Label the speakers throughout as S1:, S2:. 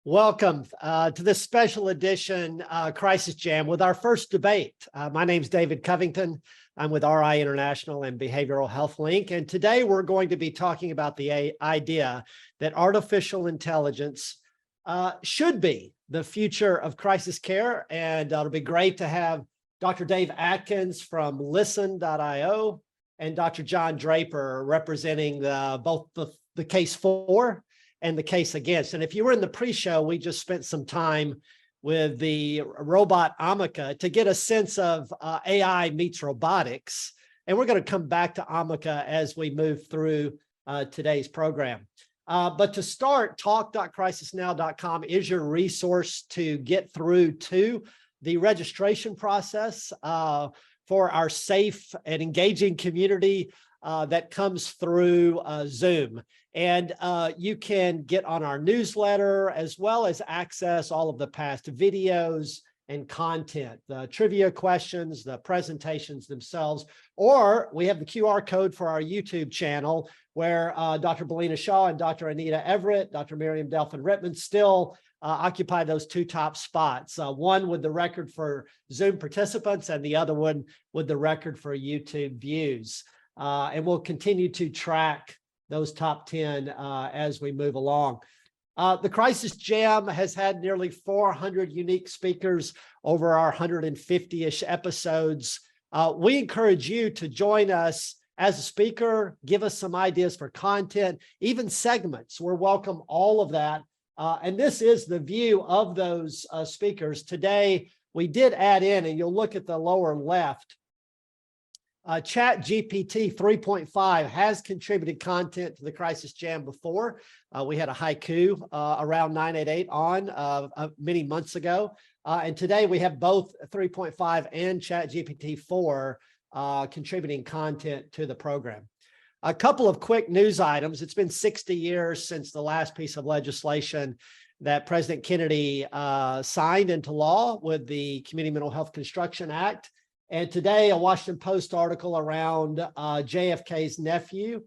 S1: Welcome to this special edition Crisis Jam with our first debate. My name's David Covington. I'm with RI International and Behavioral Health Link. And today we're going to be talking about the idea that artificial intelligence should be the future of crisis care. And it'll be great to have Dr. Dave Atkins from Listen.io and Dr. John Draper representing both the case for and the case against. And if you were in the pre-show, we just spent some time with the robot Amica to get a sense of AI meets robotics. And we're going to come back to Amica as we move through today's program. But to start, talk.crisisnow.com is your resource to get through to the registration process for our safe and engaging community that comes through Zoom. And you can get on our newsletter as well as access all of the past videos and content, the trivia questions, the presentations themselves, or we have the QR code for our YouTube channel where Dr. Belina Shaw and Dr. Anita Everett, Dr. Miriam Delphin-Rittman still occupy those two top spots, one with the record for Zoom participants and the other one with the record for YouTube views. And we'll continue to track those top 10 as we move along. The Crisis Jam has had nearly 400 unique speakers over our 150-ish episodes. We encourage you to join us as a speaker, give us some ideas for content, even segments. We're welcome all of that. And this is the view of those speakers. Today, we did add in, and you'll look at the lower left, ChatGPT 3.5 has contributed content to the Crisis Jam before. We had a haiku around 988 on many months ago. And today we have both 3.5 and ChatGPT 4 contributing content to the program. A couple of quick news items. It's been 60 years since the last piece of legislation that President Kennedy signed into law with the Community Mental Health Construction Act. And today, a Washington Post article around JFK's nephew,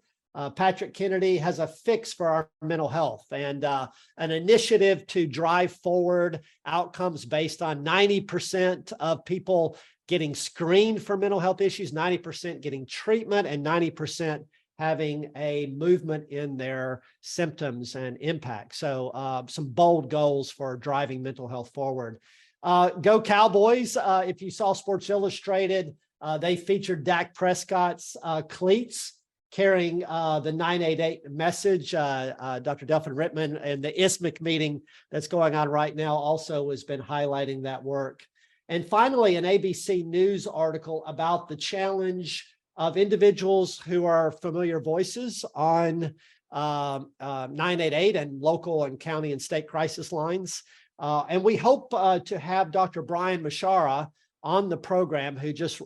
S1: Patrick Kennedy, has a fix for our mental health and an initiative to drive forward outcomes based on 90% of people getting screened for mental health issues, 90% getting treatment, and 90% having a movement in their symptoms and impact. So some bold goals for driving mental health forward. Go Cowboys. If you saw Sports Illustrated, they featured Dak Prescott's cleats carrying the 988 message. Dr. Delphin-Rittman and the ISMIC meeting that's going on right now also has been highlighting that work. And finally, an ABC News article about the challenge of individuals who are familiar voices on 988 and local and county and state crisis lines. And we hope to have Dr. Brian Mashara on the program, who just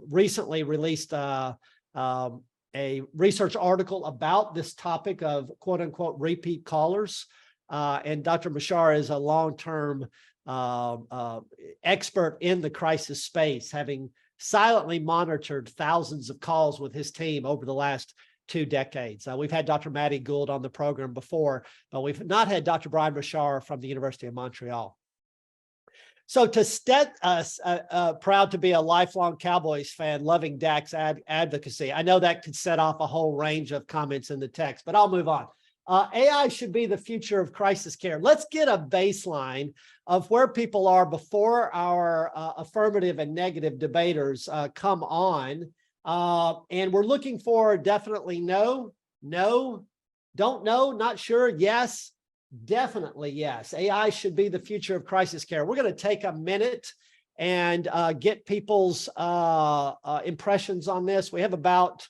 S1: recently released a research article about this topic of quote unquote repeat callers. And Dr. Mashara is a long-term expert in the crisis space, having silently monitored thousands of calls with his team over the last 2 decades. We've had Dr. Maddie Gould on the program before, but we've not had Dr. Brian Bashar from the University of Montreal. So to stet us, proud to be a lifelong Cowboys fan, loving Dak's advocacy. I know that could set off a whole range of comments in the text, but I'll move on. AI should be the future of crisis care. Let's get a baseline of where people are before our affirmative and negative debaters come on. And we're looking for definitely no, don't know, not sure, yes, definitely yes. AI should be the future of crisis care. We're going to take a minute and get people's impressions on this. We have about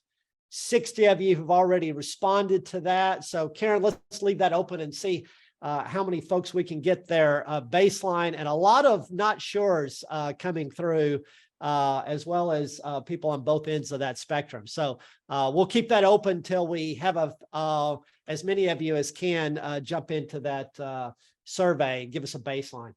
S1: 60 of you who've already responded to that. So Karen, let's leave that open and see how many folks we can get their baseline, and a lot of not sures coming through, as well as people on both ends of that spectrum. So we'll keep that open till we have as many of you as can jump into that survey and give us a baseline.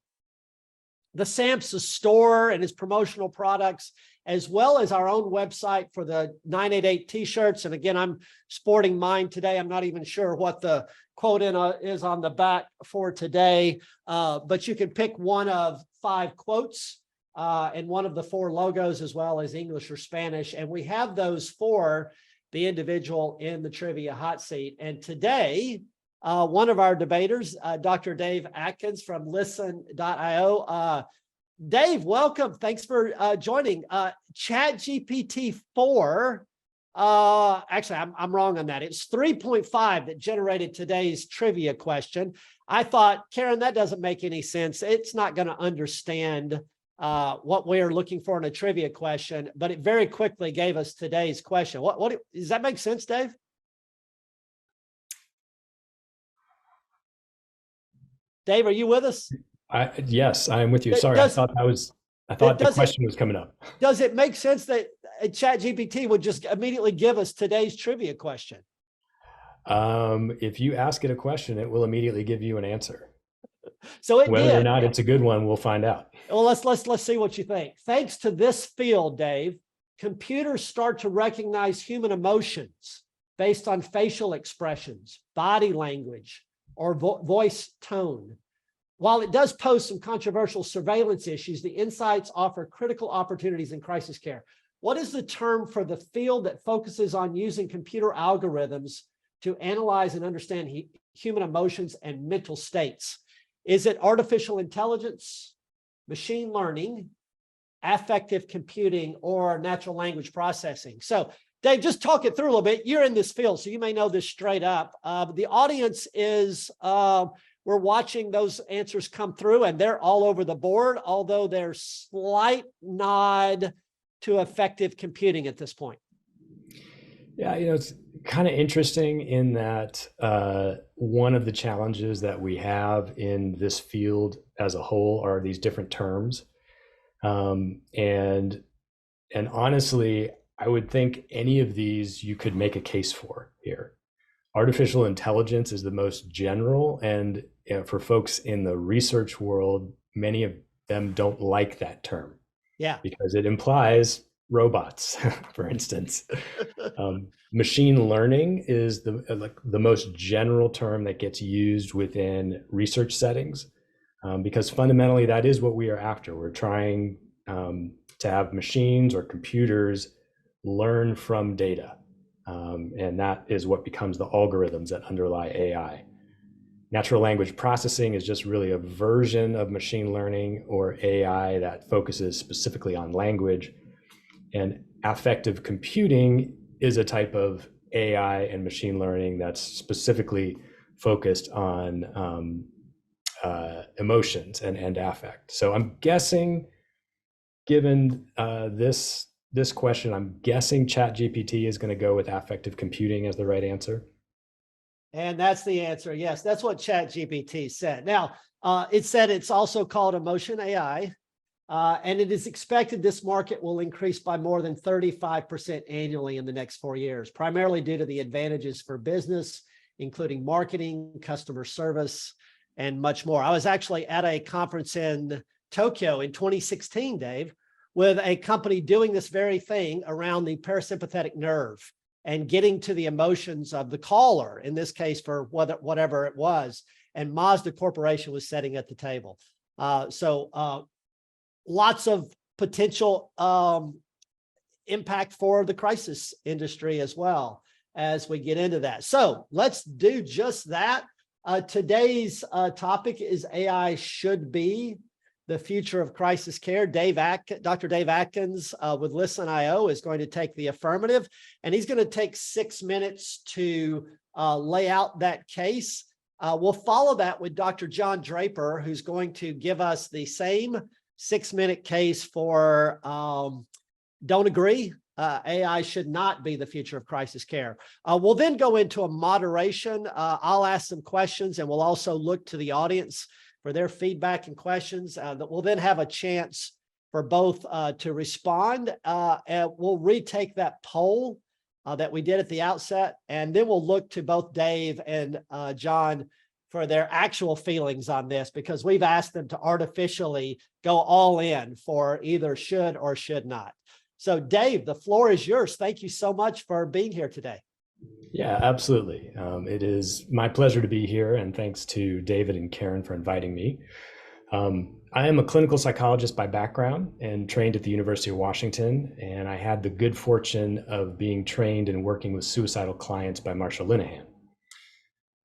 S1: The SAMHSA store and its promotional products, as well as our own website for the 988 t-shirts. And again, I'm sporting mine today. I'm not even sure what the quote is on the back for today, but you can pick one of 5 quotes and one of the 4 logos, as well as English or Spanish. And we have those for the individual in the trivia hot seat. And today, one of our debaters, Dr. Dave Atkins from listen.io. Dave, welcome. Thanks for joining. ChatGPT 4, actually, I'm wrong on that. It's 3.5 that generated today's trivia question. I thought, Karen, that doesn't make any sense. It's not going to understand what we're looking for in a trivia question, but it very quickly gave us today's question. What does that make sense, Dave? Dave, are you with us?
S2: Yes, I am with you. Sorry, I thought the question was coming up.
S1: Does it make sense that ChatGPT would just immediately give us today's trivia question?
S2: If you ask it a question, it will immediately give you an answer.
S1: So
S2: whether or not it's a good one, we'll find out.
S1: Well, let's see what you think. Thanks to this field, Dave, computers start to recognize human emotions based on facial expressions, body language, or voice tone. While it does pose some controversial surveillance issues, the insights offer critical opportunities in crisis care. What is the term for the field that focuses on using computer algorithms to analyze and understand human emotions and mental states? Is it artificial intelligence, machine learning, affective computing, or natural language processing? So, Dave, just talk it through a little bit. You're in this field, so you may know this straight up. The audience is, we're watching those answers come through, and they're all over the board, although there's slight nod to effective computing at this point.
S2: Yeah, it's kind of interesting in that one of the challenges that we have in this field as a whole are these different terms. And honestly, I would think any of these you could make a case for here. Artificial intelligence is the most general, and for folks in the research world, many of them don't like that term.
S1: Yeah,
S2: because it implies robots, for instance. Machine learning is the most general term that gets used within research settings, because fundamentally that is what we are after. We're trying to have machines or computers learn from data, and that is what becomes the algorithms that underlie AI. Natural language processing is just really a version of machine learning or AI that focuses specifically on language. And affective computing is a type of AI and machine learning that's specifically focused on emotions and affect. So I'm guessing, given this question, I'm guessing ChatGPT is going to go with affective computing as the right answer.
S1: And that's the answer. Yes, that's what ChatGPT said. Now, it said it's also called emotion AI, and it is expected this market will increase by more than 35% annually in the next 4 years, primarily due to the advantages for business, including marketing, customer service, and much more. I was actually at a conference in Tokyo in 2016, Dave, with a company doing this very thing around the parasympathetic nerve and getting to the emotions of the caller, in this case for whatever it was. And Mazda Corporation was sitting at the table. So lots of potential impact for the crisis industry as well as we get into that. So let's do just that. Today's topic is AI should be the future of crisis care. Dr. Dave Atkins with listen.io is going to take the affirmative, and he's going to take 6 minutes to lay out that case. We'll follow that with Dr. John Draper, who's going to give us the same 6-minute case for don't agree. AI should not be the future of crisis care. We'll then go into a moderation. I'll ask some questions, and we'll also look to the audience for their feedback and questions. That we'll then have a chance for both to respond. And we'll retake that poll that we did at the outset, and then we'll look to both Dave and John for their actual feelings on this, because we've asked them to artificially go all in for either should or should not. So Dave, the floor is yours. Thank you so much for being here today.
S2: Yeah, absolutely. It is my pleasure to be here, and thanks to David and Karen for inviting me. I am a clinical psychologist by background and trained at the University of Washington, and I had the good fortune of being trained and working with suicidal clients by Marsha Linehan.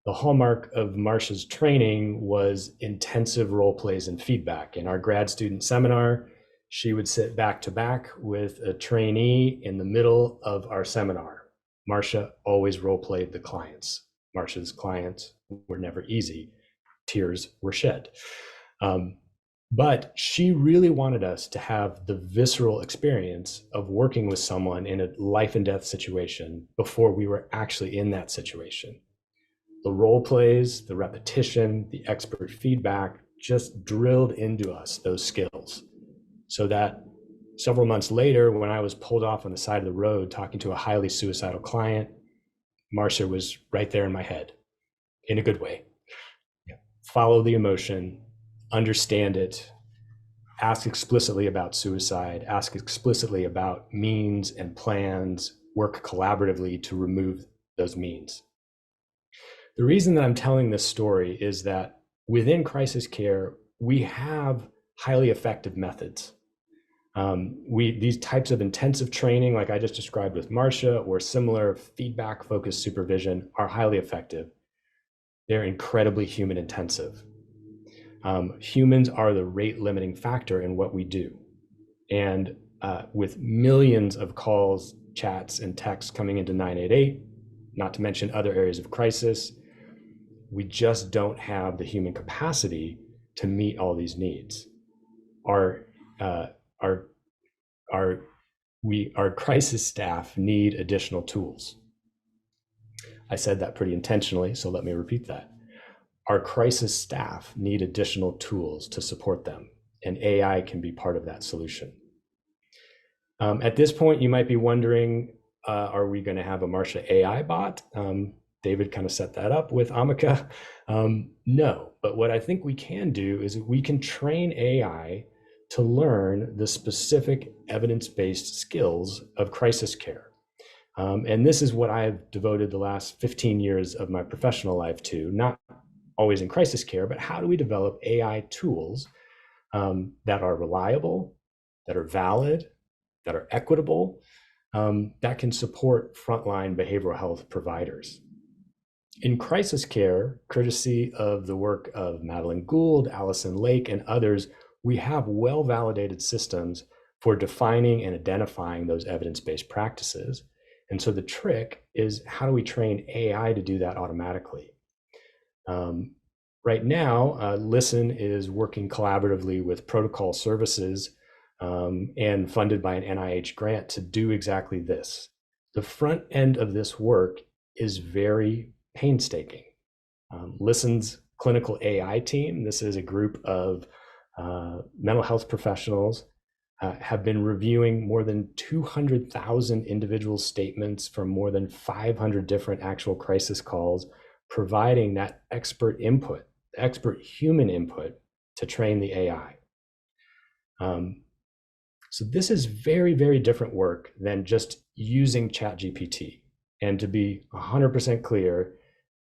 S2: The hallmark of Marsha's training was intensive role plays and feedback. In our grad student seminar, she would sit back to back with a trainee in the middle of our seminar. Marsha always role played the clients. Marsha's clients were never easy. Tears were shed. But she really wanted us to have the visceral experience of working with someone in a life and death situation before we were actually in that situation. The role plays, the repetition, the expert feedback just drilled into us those skills, so that several months later, when I was pulled off on the side of the road talking to a highly suicidal client, Marsha was right there in my head in a good way. Follow the emotion, understand it, ask explicitly about suicide, ask explicitly about means and plans, work collaboratively to remove those means. The reason that I'm telling this story is that within crisis care, we have highly effective methods. These types of intensive training, like I just described with Marsha, or similar feedback-focused supervision, are highly effective. They're incredibly human intensive. Humans are the rate limiting factor in what we do. And with millions of calls, chats, and texts coming into 988, not to mention other areas of crisis, we just don't have the human capacity to meet all these needs. Our crisis staff need additional tools. I said that pretty intentionally, so let me repeat that. Our crisis staff need additional tools to support them, and AI can be part of that solution. At this point, you might be wondering, are we going to have a Marsha AI bot? David kind of set that up with Amica. No, but what I think we can do is we can train AI to learn the specific evidence-based skills of crisis care. And this is what I've devoted the last 15 years of my professional life to, not always in crisis care, but how do we develop AI tools that are reliable, that are valid, that are equitable, that can support frontline behavioral health providers. In crisis care, courtesy of the work of Madeline Gould, Allison Lake, and others, we have well-validated systems for defining and identifying those evidence-based practices. And so the trick is, how do we train AI to do that automatically? Right now, Listen is working collaboratively with Protocol Services and funded by an NIH grant to do exactly this. The front end of this work is very painstaking. Listen's clinical AI team, this is a group of mental health professionals, have been reviewing more than 200,000 individual statements from more than 500 different actual crisis calls, providing that expert input, expert human input to train the AI. So this is very, very different work than just using ChatGPT. And to be 100% clear,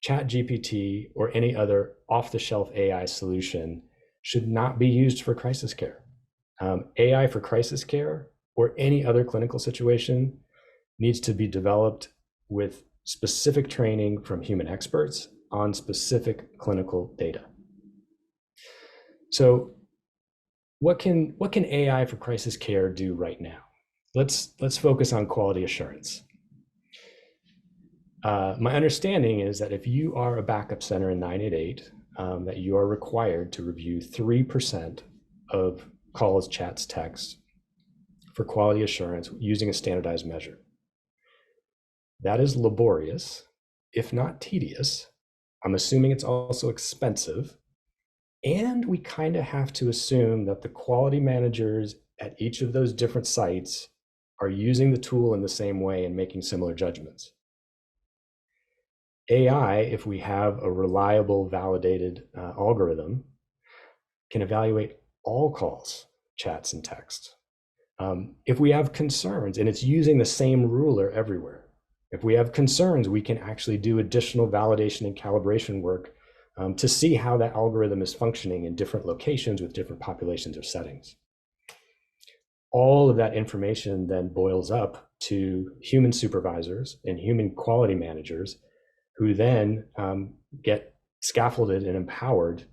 S2: ChatGPT or any other off-the-shelf AI solution should not be used for crisis care. AI for crisis care or any other clinical situation needs to be developed with specific training from human experts on specific clinical data. So what can AI for crisis care do right now? Let's focus on quality assurance. My understanding is that if you are a backup center in 988, that you are required to review 3% of calls, chats, texts for quality assurance using a standardized measure. That is laborious, if not tedious. I'm assuming it's also expensive. And we kind of have to assume that the quality managers at each of those different sites are using the tool in the same way and making similar judgments. AI, if we have a reliable, validated algorithm, can evaluate all calls, chats, and texts. If we have concerns and it's using the same ruler everywhere, If we have concerns, we can actually do additional validation and calibration work to see how that algorithm is functioning in different locations with different populations or settings. All of that information then boils up to human supervisors and human quality managers who then get scaffolded and empowered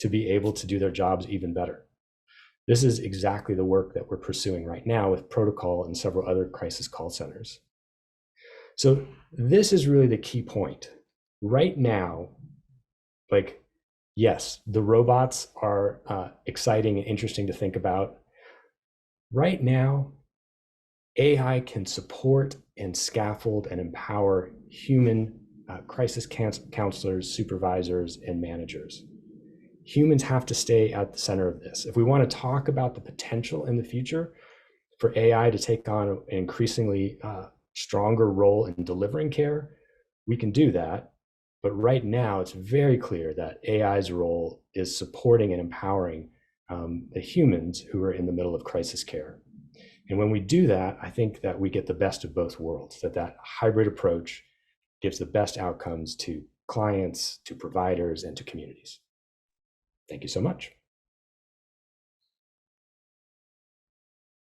S2: to be able to do their jobs even better. This is exactly the work that we're pursuing right now with Protocol and several other crisis call centers. So this is really the key point. Right now, like, yes, the robots are exciting and interesting to think about. Right now, AI can support and scaffold and empower human crisis counselors, supervisors, and managers. Humans have to stay at the center of this. If we want to talk about the potential in the future for AI to take on an increasingly stronger role in delivering care, we can do that. But right now, it's very clear that AI's role is supporting and empowering the humans who are in the middle of crisis care. And when we do that, I think that we get the best of both worlds, that hybrid approach gives the best outcomes to clients, to providers, and to communities. Thank you so much.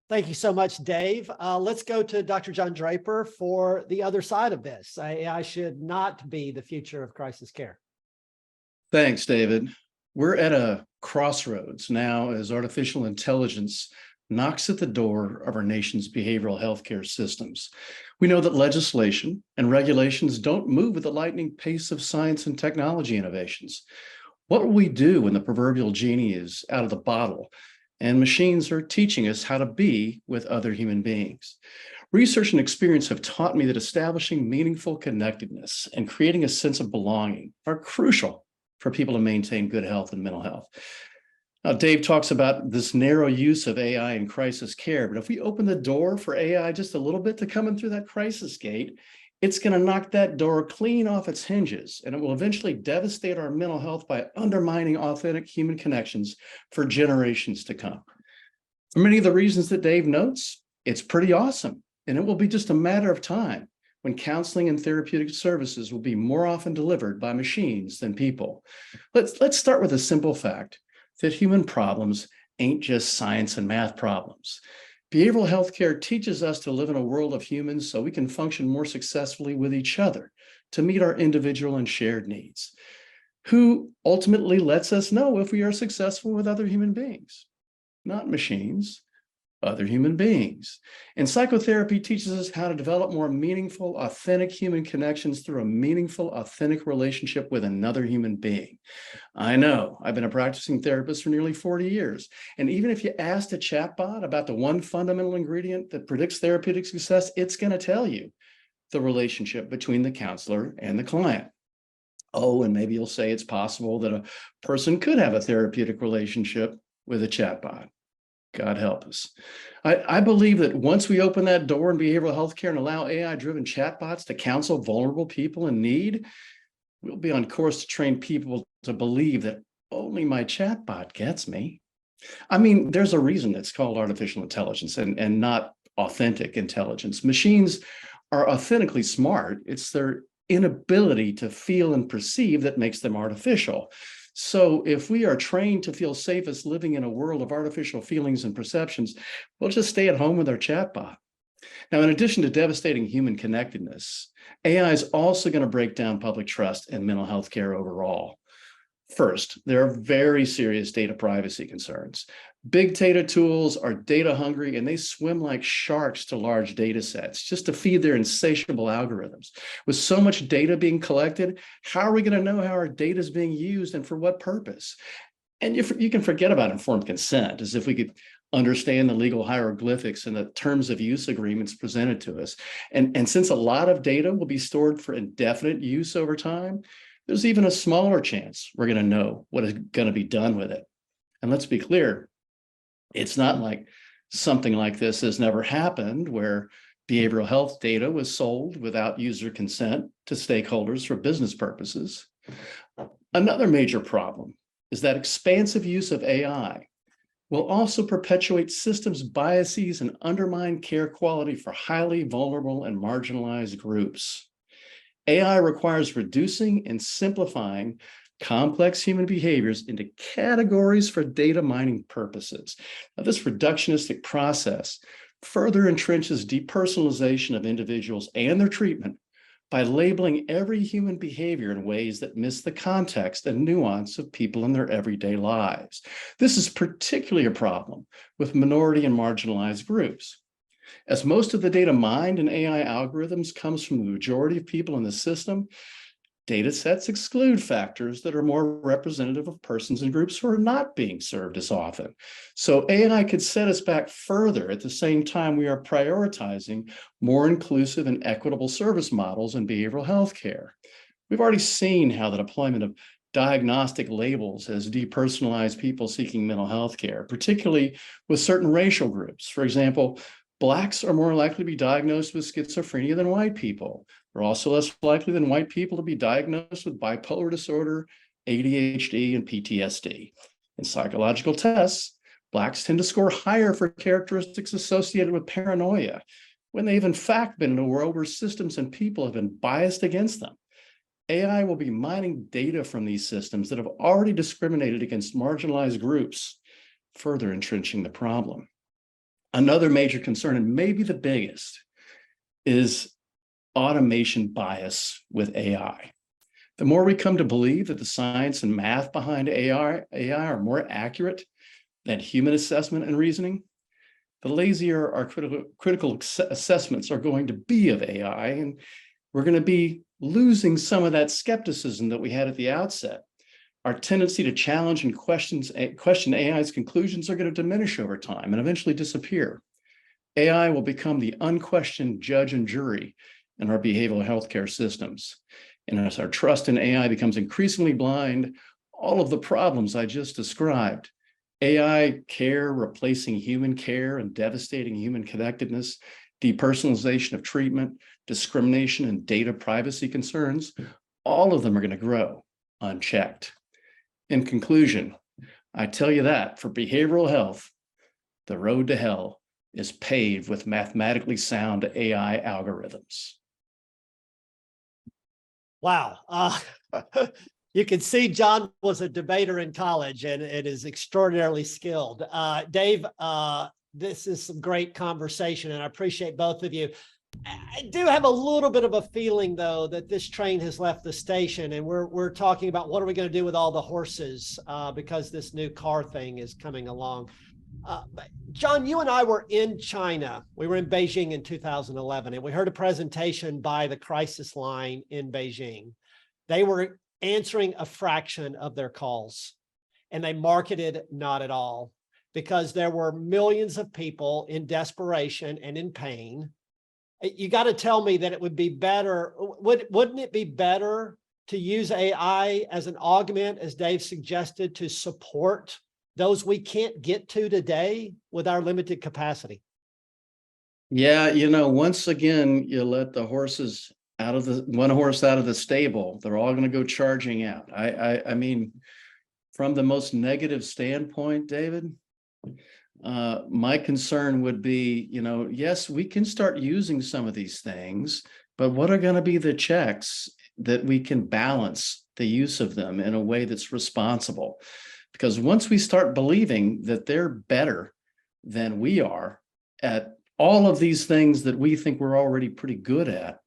S1: Thank you so much, Dave. Let's go to Dr. John Draper for the other side of this. AI should not be the future of crisis care.
S3: Thanks, David. We're at a crossroads now as artificial intelligence knocks at the door of our nation's behavioral healthcare systems. We know that legislation and regulations don't move at the lightning pace of science and technology innovations. What will we do when the proverbial genie is out of the bottle and machines are teaching us how to be with other human beings? Research and experience have taught me that establishing meaningful connectedness and creating a sense of belonging are crucial for people to maintain good health and mental health. Now, Dave talks about this narrow use of AI in crisis care, but if we open the door for AI just a little bit to come in through that crisis gate, it's going to knock that door clean off its hinges, and it will eventually devastate our mental health by undermining authentic human connections for generations to come. For many of the reasons that Dave notes, it's pretty awesome, and it will be just a matter of time when counseling and therapeutic services will be more often delivered by machines than people. Let's start with a simple fact that human problems ain't just science and math problems. Behavioral healthcare teaches us to live in a world of humans so we can function more successfully with each other to meet our individual and shared needs. Who ultimately lets us know if we are successful with other human beings? Not machines, other human beings. And psychotherapy teaches us how to develop more meaningful, authentic human connections through a meaningful, authentic relationship with another human being. I know, I've been a practicing therapist for nearly 40 years. And even if you asked a chatbot about the one fundamental ingredient that predicts therapeutic success, it's going to tell you the relationship between the counselor and the client. Oh, and maybe you'll say it's possible that a person could have a therapeutic relationship with a chatbot. God help us. I believe that once we open that door in behavioral healthcare and allow AI-driven chatbots to counsel vulnerable people in need, we'll be on course to train people to believe that only my chatbot gets me. I mean, there's a reason it's called artificial intelligence and not authentic intelligence. Machines are authentically smart. It's their inability to feel and perceive that makes them artificial. So if we are trained to feel safest living in a world of artificial feelings and perceptions, we'll just stay at home with our chatbot. Now, in addition to devastating human connectedness, AI is also going to break down public trust and mental health care overall. First, there are very serious data privacy concerns. Big data tools are data hungry and they swim like sharks to large data sets just to feed their insatiable algorithms. With so much data being collected, how are we going to know how our data is being used and for what purpose? And you can forget about informed consent, as if we could understand the legal hieroglyphics and the terms of use agreements presented to us. And since a lot of data will be stored for indefinite use over time, there's even a smaller chance we're going to know what is going to be done with it. And let's be clear, it's not like something like this has never happened, where behavioral health data was sold without user consent to stakeholders for business purposes. Another major problem is that expansive use of AI will also perpetuate systems biases and undermine care quality for highly vulnerable and marginalized groups. AI requires reducing and simplifying complex human behaviors into categories for data mining purposes. Now, this reductionistic process further entrenches depersonalization of individuals and their treatment by labeling every human behavior in ways that miss the context and nuance of people in their everyday lives. This is particularly a problem with minority and marginalized groups. As most of the data mined in AI algorithms comes from the majority of people in the system, data sets exclude factors that are more representative of persons and groups who are not being served as often. So AI could set us back further at the same time we are prioritizing more inclusive and equitable service models in behavioral health care. We've already seen how the deployment of diagnostic labels has depersonalized people seeking mental health care, particularly with certain racial groups. For example, Blacks are more likely to be diagnosed with schizophrenia than white people. They're also less likely than white people to be diagnosed with bipolar disorder, ADHD, and PTSD. In psychological tests, Blacks tend to score higher for characteristics associated with paranoia, when they've in fact been in a world where systems and people have been biased against them. AI will be mining data from these systems that have already discriminated against marginalized groups, further entrenching the problem. Another major concern, and maybe the biggest, is automation bias with AI. The more we come to believe that the science and math behind AI are more accurate than human assessment and reasoning, the lazier our critical assessments are going to be of AI, and we're going to be losing some of that skepticism that we had at the outset. Our tendency to challenge and question AI's conclusions are going to diminish over time and eventually disappear. AI will become the unquestioned judge and jury in our behavioral healthcare systems. And as our trust in AI becomes increasingly blind, all of the problems I just described, AI care replacing human care and devastating human connectedness, depersonalization of treatment, discrimination, and data privacy concerns, all of them are going to grow unchecked. In conclusion, I tell you that for behavioral health, the road to hell is paved with mathematically sound AI algorithms.
S1: Wow. You can see John was a debater in college and it is extraordinarily skilled. Dave, this is some great conversation and I appreciate both of you. I do have a little bit of a feeling, though, that this train has left the station and we're talking about what are we going to do with all the horses because this new car thing is coming along. But John, you and I were in China. We were in Beijing in 2011, and we heard a presentation by the crisis line in Beijing. They were answering a fraction of their calls, and they marketed not at all because there were millions of people in desperation and in pain. You got to tell me that it would be better. Wouldn't it be better to use AI as an augment, as Dave suggested, to support those we can't get to today with our limited capacity?
S3: Yeah, once again, you let the horses out of one horse out of the stable, they're all going to go charging out. I mean, from the most negative standpoint, David, my concern would be, yes, we can start using some of these things, but what are going to be the checks that we can balance the use of them in a way that's responsible? Because once we start believing that they're better than we are at all of these things that we think we're already pretty good at,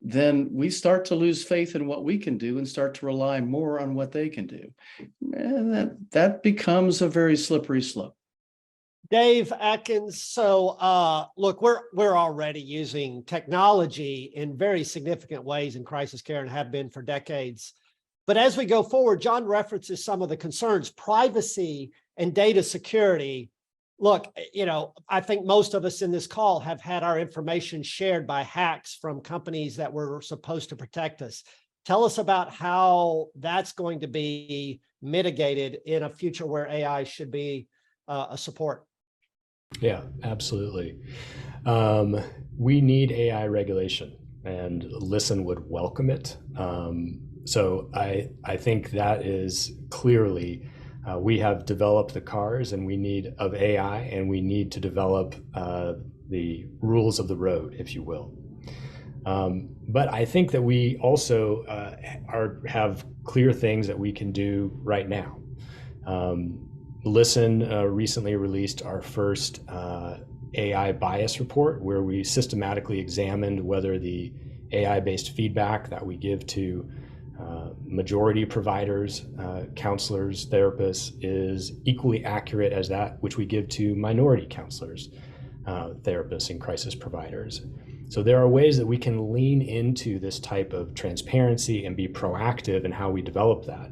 S3: then we start to lose faith in what we can do and start to rely more on what they can do. And that becomes a very slippery slope.
S1: Dave, Atkins, so look, we're already using technology in very significant ways in crisis care and have been for decades. But as we go forward, John references some of the concerns, privacy and data security. Look, I think most of us in this call have had our information shared by hacks from companies that were supposed to protect us. Tell us about how that's going to be mitigated in a future where AI should be a support.
S2: Yeah, absolutely. We need AI regulation, and Listen would welcome it. So I think that is clearly We have developed the cars and we need of AI, and we need to develop the rules of the road, if you will. But I think that we also have clear things that we can do right now. Listen recently released our first AI bias report, where we systematically examined whether the AI-based feedback that we give to majority providers, counselors, therapists is equally accurate as that which we give to minority counselors, therapists, and crisis providers. So there are ways that we can lean into this type of transparency and be proactive in how we develop that.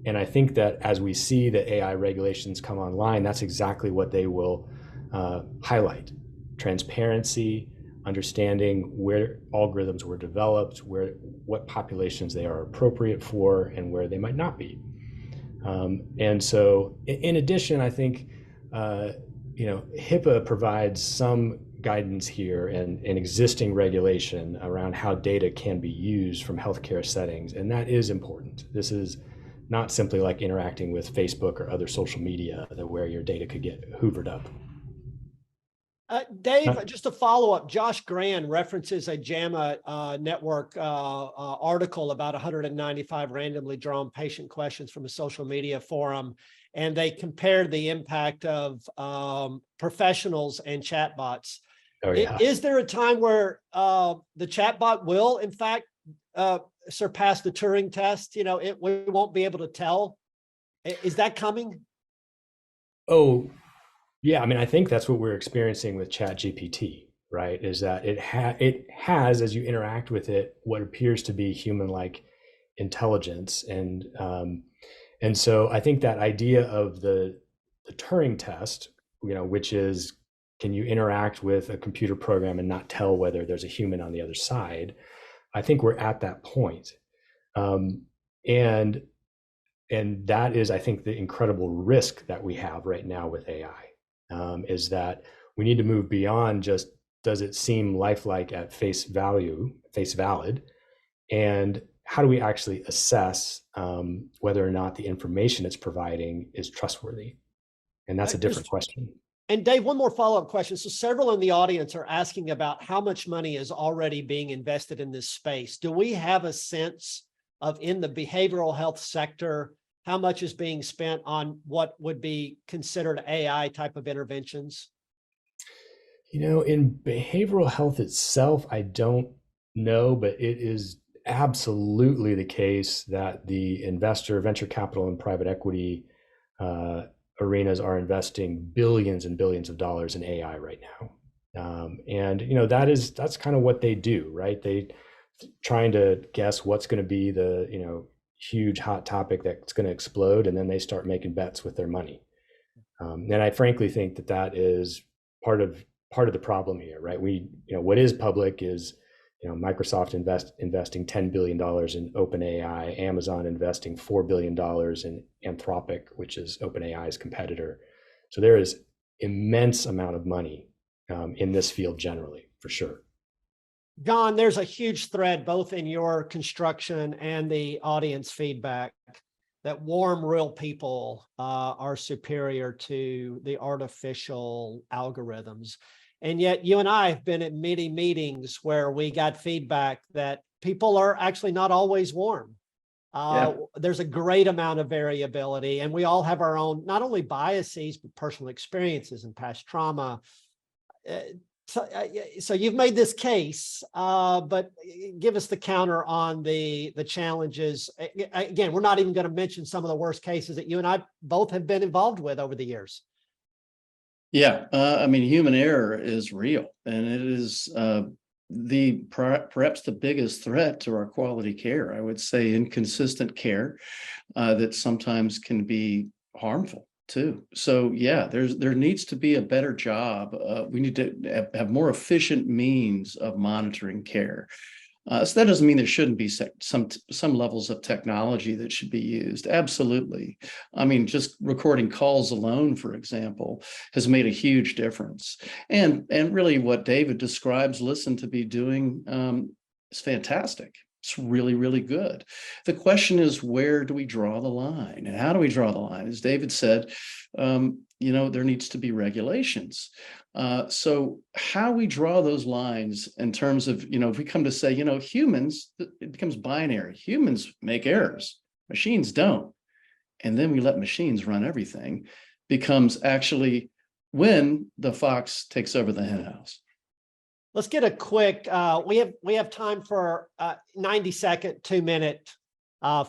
S2: And I think that as we see the AI regulations come online, that's exactly what they will highlight: transparency, understanding where algorithms were developed, what populations they are appropriate for, and where they might not be. And so, in addition, I think HIPAA provides some guidance here and existing regulation around how data can be used from healthcare settings, and that is important. This is not simply like interacting with Facebook or other social media where your data could get hoovered up.
S1: Dave, just a follow-up, Josh Gran references a JAMA network article about 195 randomly drawn patient questions from a social media forum, and they compared the impact of professionals and chatbots.
S2: Oh, yeah.
S1: Is there a time where the chatbot will, in fact, surpass the Turing test? We won't be able to tell. Is that coming?
S2: Oh, yeah. I mean, I think that's what we're experiencing with ChatGPT, right? Is that it has, as you interact with it, what appears to be human-like intelligence, and so I think that idea of the Turing test, which is, can you interact with a computer program and not tell whether there's a human on the other side? I think we're at that point. And that is, I think, the incredible risk that we have right now with AI, is that we need to move beyond just, does it seem lifelike at face valid? And how do we actually assess whether or not the information it's providing is trustworthy? And that's a different question.
S1: And Dave, one more follow-up question. So several in the audience are asking about how much money is already being invested in this space. Do we have a sense of, in the behavioral health sector, how much is being spent on what would be considered AI type of interventions?
S2: In behavioral health itself, I don't know, but it is absolutely the case that the venture capital and private equity arenas are investing billions and billions of dollars in AI right now. And that's kind of what they do, right? They trying to guess what's going to be the huge hot topic that's going to explode, and then they start making bets with their money. And I frankly think that is part of the problem here, right? What is public is Microsoft investing $10 billion in OpenAI, Amazon investing $4 billion in Anthropic, which is OpenAI's competitor. So there is immense amount of money in this field generally, for sure.
S1: John, there's a huge thread both in your construction and the audience feedback that warm, real people are superior to the artificial algorithms. And yet you and I have been at many meetings where we got feedback that people are actually not always warm. There's a great amount of variability, and we all have our own, not only biases, but personal experiences and past trauma. So you've made this case, but give us the counter on the challenges. Again, we're not even going to mention some of the worst cases that you and I both have been involved with over the years.
S3: Yeah, I mean, human error is real, and it is perhaps the biggest threat to our quality care. I would say inconsistent care that sometimes can be harmful too. So yeah, there needs to be a better job. We need to have more efficient means of monitoring care. So that doesn't mean there shouldn't be some levels of technology that should be used. Absolutely. I mean, just recording calls alone, for example, has made a huge difference. And really what David describes Listen to be doing is fantastic. It's really, really good. The question is, where do we draw the line? And how do we draw the line? As David said, there needs to be regulations. So how we draw those lines in terms of, if we come to say, humans, it becomes binary. Humans make errors, machines don't. And then we let machines run everything, becomes actually when the fox takes over the hen house.
S1: Let's get a quick, we have time for 90-second, 2-minute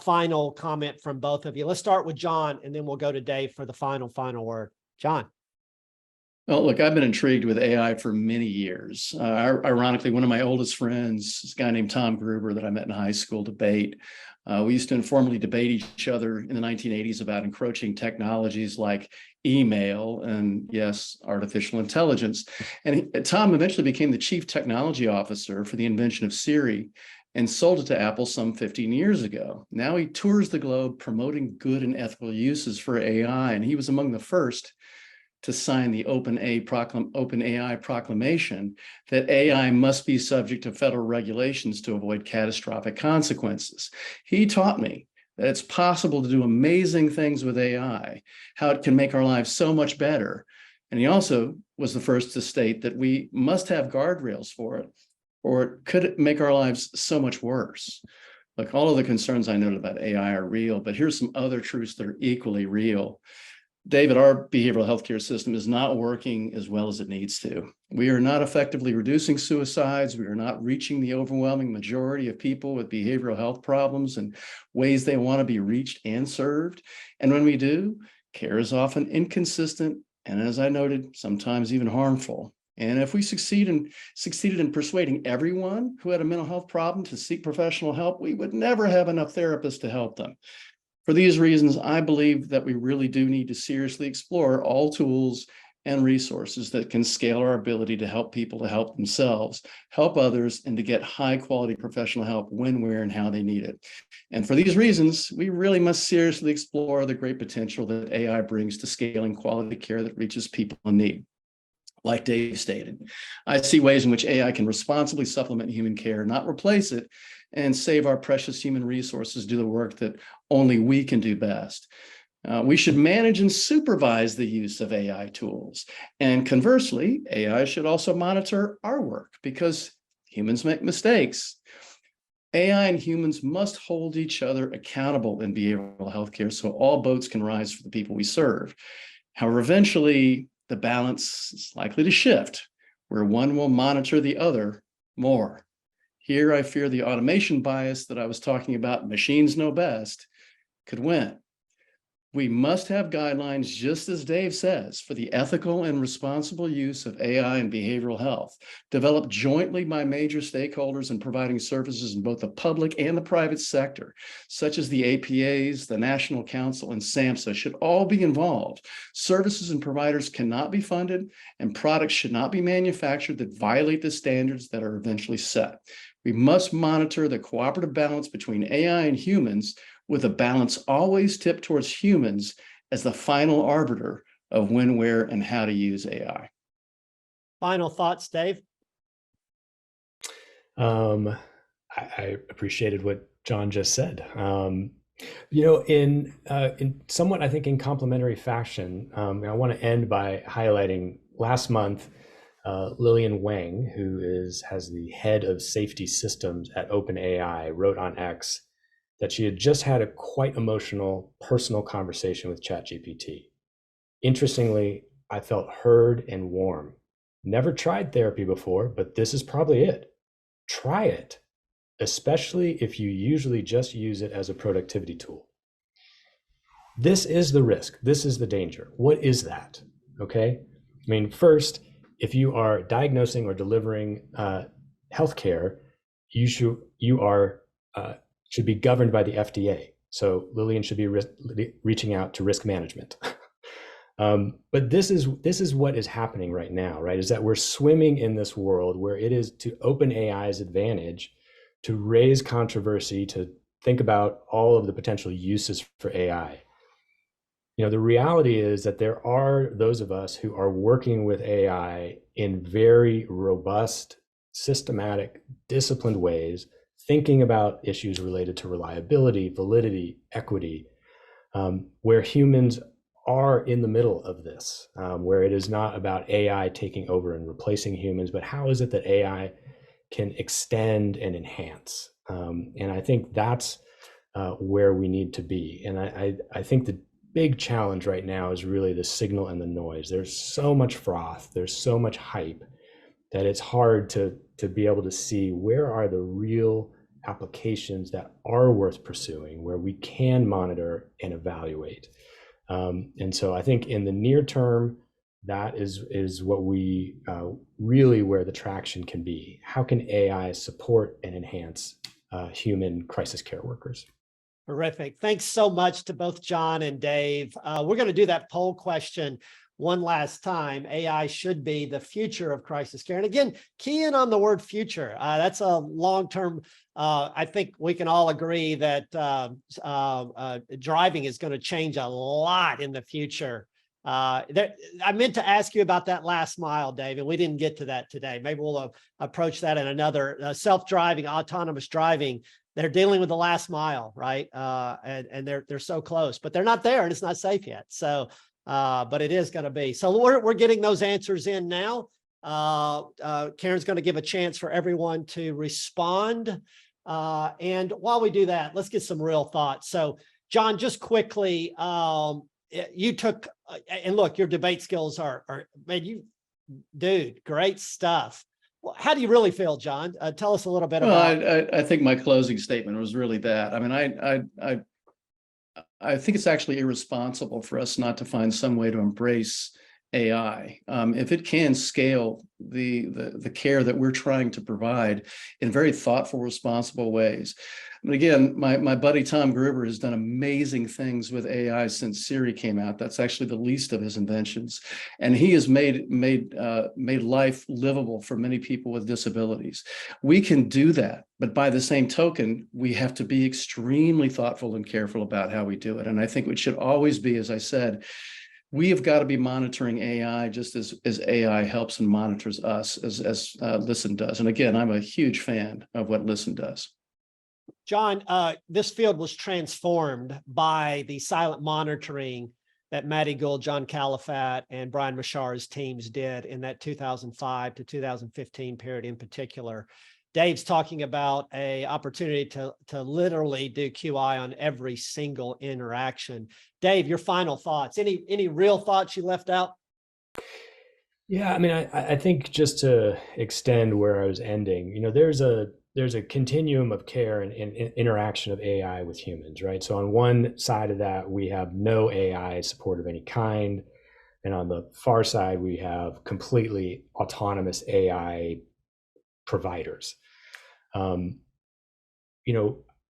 S1: final comment from both of you. Let's start with John, and then we'll go to Dave for the final word. John.
S3: Well, look, I've been intrigued with AI for many years. Ironically, one of my oldest friends is a guy named Tom Gruber that I met in high school debate. We used to informally debate each other in the 1980s about encroaching technologies like email and, yes, artificial intelligence. And Tom eventually became the chief technology officer for the invention of Siri and sold it to Apple some 15 years ago. Now he tours the globe promoting good and ethical uses for AI, and he was among the first to sign the OpenAI proclamation that AI must be subject to federal regulations to avoid catastrophic consequences. He taught me that it's possible to do amazing things with AI, how it can make our lives so much better. And he also was the first to state that we must have guardrails for it, or it could make our lives so much worse. Look, all of the concerns I noted about AI are real, but here's some other truths that are equally real. David, our behavioral healthcare system is not working as well as it needs to. We are not effectively reducing suicides. We are not reaching the overwhelming majority of people with behavioral health problems in ways they want to be reached and served. And when we do, care is often inconsistent and, as I noted, sometimes even harmful. And if we succeeded in persuading everyone who had a mental health problem to seek professional help, we would never have enough therapists to help them. For these reasons, I believe that we really do need to seriously explore all tools and resources that can scale our ability to help people to help themselves, help others, and to get high quality professional help when, where, and how they need it. And for these reasons, we really must seriously explore the great potential that AI brings to scaling quality care that reaches people in need. Like Dave stated, I see ways in which AI can responsibly supplement human care, not replace it, and save our precious human resources do the work that only we can do best. We should manage and supervise the use of AI tools. And conversely, AI should also monitor our work because humans make mistakes. AI and humans must hold each other accountable in behavioral healthcare so all boats can rise for the people we serve. However, eventually, the balance is likely to shift, where one will monitor the other more. Here, I fear the automation bias that I was talking about, machines know best, could win. We must have guidelines, just as Dave says, for the ethical and responsible use of AI in behavioral health, developed jointly by major stakeholders in providing services in both the public and the private sector, such as the APAs, the National Council, and SAMHSA should all be involved. Services and providers cannot be funded, and products should not be manufactured that violate the standards that are eventually set. We must monitor the cooperative balance between AI and humans, with a balance always tipped towards humans as the final arbiter of when, where, and how to use AI.
S1: Final thoughts, Dave?
S2: I appreciated what John just said. In somewhat, I think, in complementary fashion, I want to end by highlighting last month, Lillian Wang, who has the head of safety systems at OpenAI, wrote on X that she had just had a quite emotional personal conversation with ChatGPT. Interestingly, I felt heard and warm. Never tried therapy before, but this is probably it. Try it, especially if you usually just use it as a productivity tool. This is the risk. This is the danger. What is that? Okay. I mean, first, if you are diagnosing or delivering healthcare, you should be governed by the FDA. So Lillian should be reaching out to risk management. But this is what is happening right now, right? Is that we're swimming in this world where it is to OpenAI's advantage to raise controversy, to think about all of the potential uses for AI. The reality is that there are those of us who are working with AI in very robust, systematic, disciplined ways, thinking about issues related to reliability, validity, equity, where humans are in the middle of this, where it is not about AI taking over and replacing humans, but how is it that AI can extend and enhance? And I think that's where we need to be. And I think the big challenge right now is really the signal and the noise. There's so much froth, there's so much hype that it's hard to be able to see where are the real applications that are worth pursuing, where we can monitor and evaluate. And so I think in the near term, that is what we really where the traction can be. How can AI support and enhance human crisis care workers?
S1: Terrific. Thanks so much to both John and Dave. We're going to do that poll question one last time. AI should be the future of crisis care. And again, key in on the word future. That's a long-term, I think we can all agree that driving is going to change a lot in the future. I meant to ask you about that last mile, Dave, and we didn't get to that today. Maybe we'll approach that in another self-driving, autonomous driving. They're dealing with the last mile, right? And they're so close, but they're not there and it's not safe yet. So, but it is going to be. So we're getting those answers in now. Karen's going to give a chance for everyone to respond. And while we do that, let's get some real thoughts. So John, just quickly, you took, and look, your debate skills are man, dude, great stuff. Well, how do you really feel, John? Tell us a little bit about.
S3: I think my closing statement was really that. I mean, I think it's actually irresponsible for us not to find some way to embrace AI. If it can scale the care that we're trying to provide in very thoughtful, responsible ways. But again, my buddy Tom Gruber has done amazing things with AI since Siri came out. That's actually the least of his inventions, and he has made life livable for many people with disabilities. We can do that, but by the same token, we have to be extremely thoughtful and careful about how we do it. And I think it should always be, as I said, we have got to be monitoring AI just as AI helps and monitors us, as Listen does. And again, I'm a huge fan of what Listen does.
S1: John, this field was transformed by the silent monitoring that Matty Gould, John Califat, and Brian Mashar's teams did in that 2005 to 2015 period in particular. Dave's talking about an opportunity to literally do QI on every single interaction. Dave, your final thoughts. Any real thoughts you left out?
S2: Yeah, I mean, I think just to extend where I was ending, there's a continuum of care and interaction of AI with humans, right? So on one side of that, we have no AI support of any kind. And on the far side, we have completely autonomous AI providers.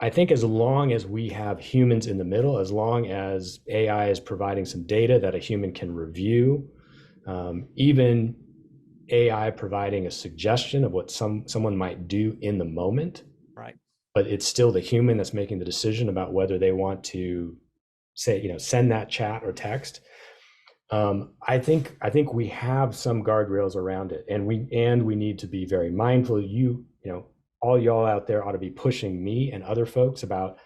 S2: I think as long as we have humans in the middle, as long as AI is providing some data that a human can review, even AI providing a suggestion of what someone might do in the moment,
S1: right?
S2: But it's still the human that's making the decision about whether they want to send that chat or text. I think we have some guardrails around it, and we need to be very mindful. All y'all out there ought to be pushing me and other folks about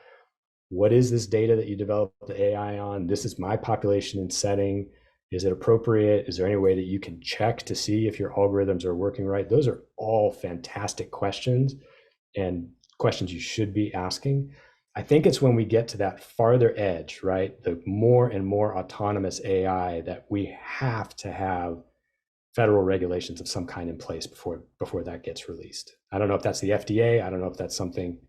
S2: what is this data that you developed the AI on? This is my population and setting. Is it appropriate? Is there any way that you can check to see if your algorithms are working right? Those are all fantastic questions and questions you should be asking. I think it's when we get to that farther edge, right? The more and more autonomous AI that we have to have federal regulations of some kind in place before that gets released. I don't know if that's the FDA. I don't know if that's something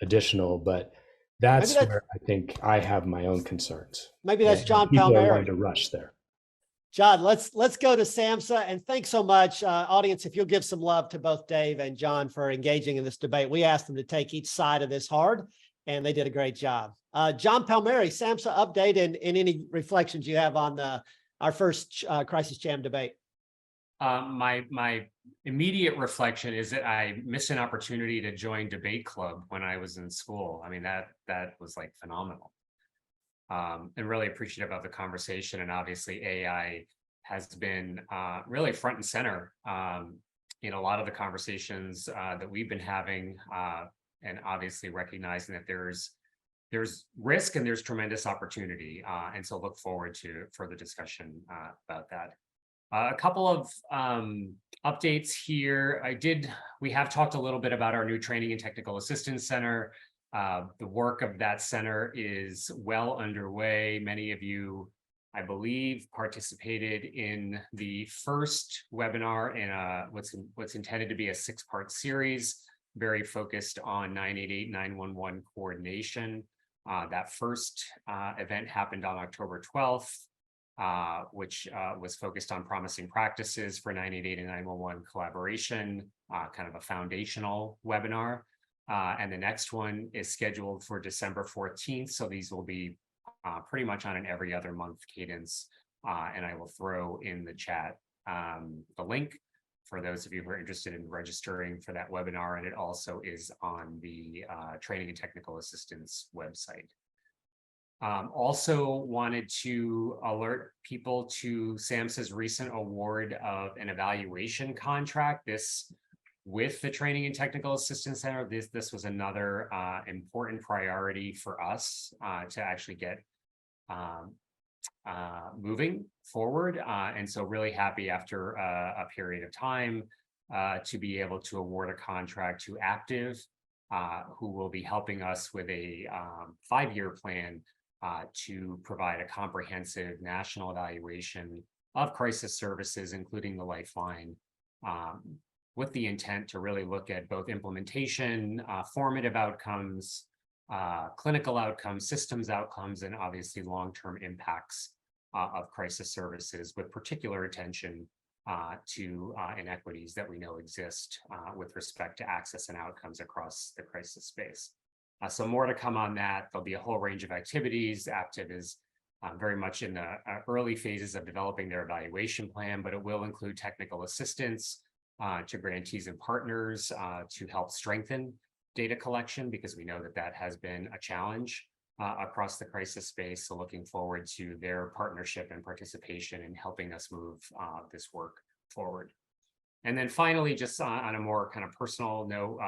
S2: additional, but that's where I think I have my own concerns.
S1: Maybe that's John
S2: People
S1: Palmieri.
S2: are going to rush there.
S1: John, let's go to SAMHSA, and thanks so much, audience. If you'll give some love to both Dave and John for engaging in this debate. We asked them to take each side of this hard, and they did a great job. John Palmieri, SAMHSA update and any reflections you have on our first Crisis Jam debate.
S4: My immediate reflection is that I missed an opportunity to join debate club when I was in school. I mean, that was like phenomenal. And really appreciative of the conversation. And obviously AI has been really front and center in a lot of the conversations that we've been having and obviously recognizing that there's risk and there's tremendous opportunity. And so look forward to further discussion about that. A couple of updates here. We have talked a little bit about our new Training and Technical Assistance Center. The work of that center is well underway. Many of you, I believe, participated in the first webinar in what's intended to be a 6-part series, very focused on 988 911 coordination. That first event happened on October 12th, which was focused on promising practices for 988 and 911 collaboration, kind of a foundational webinar. And the next one is scheduled for December 14th. So these will be pretty much on an every other month cadence. And I will throw in the chat the link for those of you who are interested in registering for that webinar. And it also is on the Training and Technical Assistance website. Also wanted to alert people to SAMHSA's recent award of an evaluation contract. This with the Training and Technical Assistance Center, this was another important priority for us to actually get moving forward. And so really happy after a period of time to be able to award a contract to Active, who will be helping us with a 5-year plan to provide a comprehensive national evaluation of crisis services, including the Lifeline, with the intent to really look at both implementation, formative outcomes, clinical outcomes, systems outcomes, and obviously long-term impacts of crisis services, with particular attention to inequities that we know exist with respect to access and outcomes across the crisis space. So more to come on that. There'll be a whole range of activities. Active is very much in the early phases of developing their evaluation plan, but it will include technical assistance to grantees and partners to help strengthen data collection, because we know that that has been a challenge across the crisis space. So looking forward to their partnership and participation in helping us move this work forward. And then finally, just on a more kind of personal note,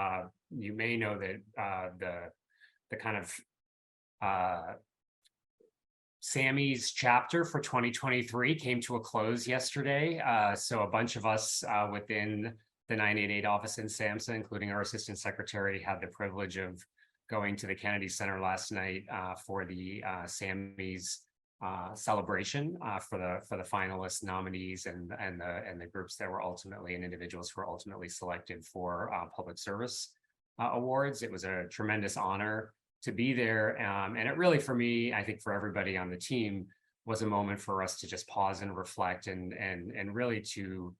S4: you may know that the kind of SAMI's chapter for 2023 came to a close yesterday. So a bunch of us within the 988 office in SAMHSA, including our assistant secretary, had the privilege of going to the Kennedy Center last night for the SAMI's celebration for the finalists, nominees, and the groups that were ultimately, and individuals who were ultimately selected for public service awards. It was a tremendous honor to be there, and it really, for me, I think for everybody on the team, was a moment for us to just pause and reflect, and really to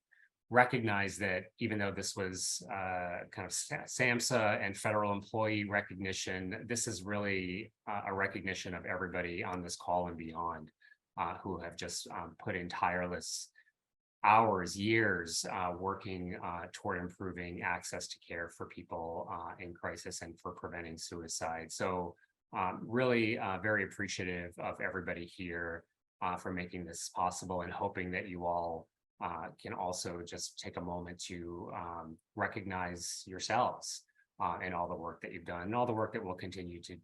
S4: recognize that even though this was kind of SAMHSA and federal employee recognition, this is really a recognition of everybody on this call and beyond who have just put in tireless hours, years working toward improving access to care for people in crisis and for preventing suicide. So really very appreciative of everybody here for making this possible, and hoping that you all can also just take a moment to recognize yourselves and all the work that you've done and all the work that we'll continue to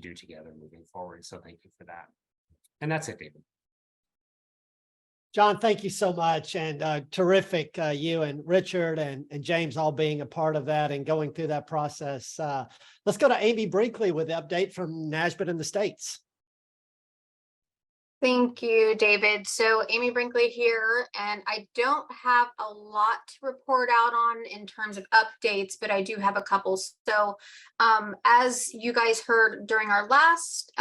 S4: do together moving forward. So thank you for that. And that's it, David.
S1: John, thank you so much. And terrific, you and Richard and James all being a part of that and going through that process. Let's go to Amy Brinkley with the update from NASBIT in the States.
S5: Thank you, David. So Amy Brinkley here, and I don't have a lot to report out on in terms of updates, but I do have a couple. So as you guys heard during our last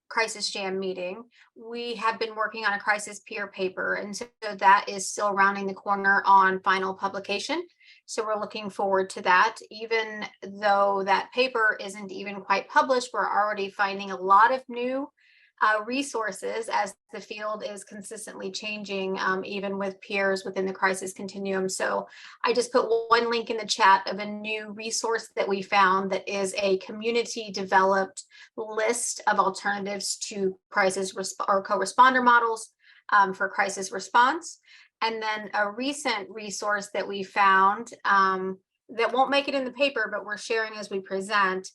S5: Crisis Jam meeting, we have been working on a crisis peer paper, and so that is still rounding the corner on final publication. So we're looking forward to that. Even though that paper isn't even quite published, we're already finding a lot of new resources as the field is consistently changing, even with peers within the crisis continuum. So I just put one link in the chat of a new resource that we found that is a community developed list of alternatives to crisis or co-responder models for crisis response. And then a recent resource that we found that won't make it in the paper, but we're sharing as we present,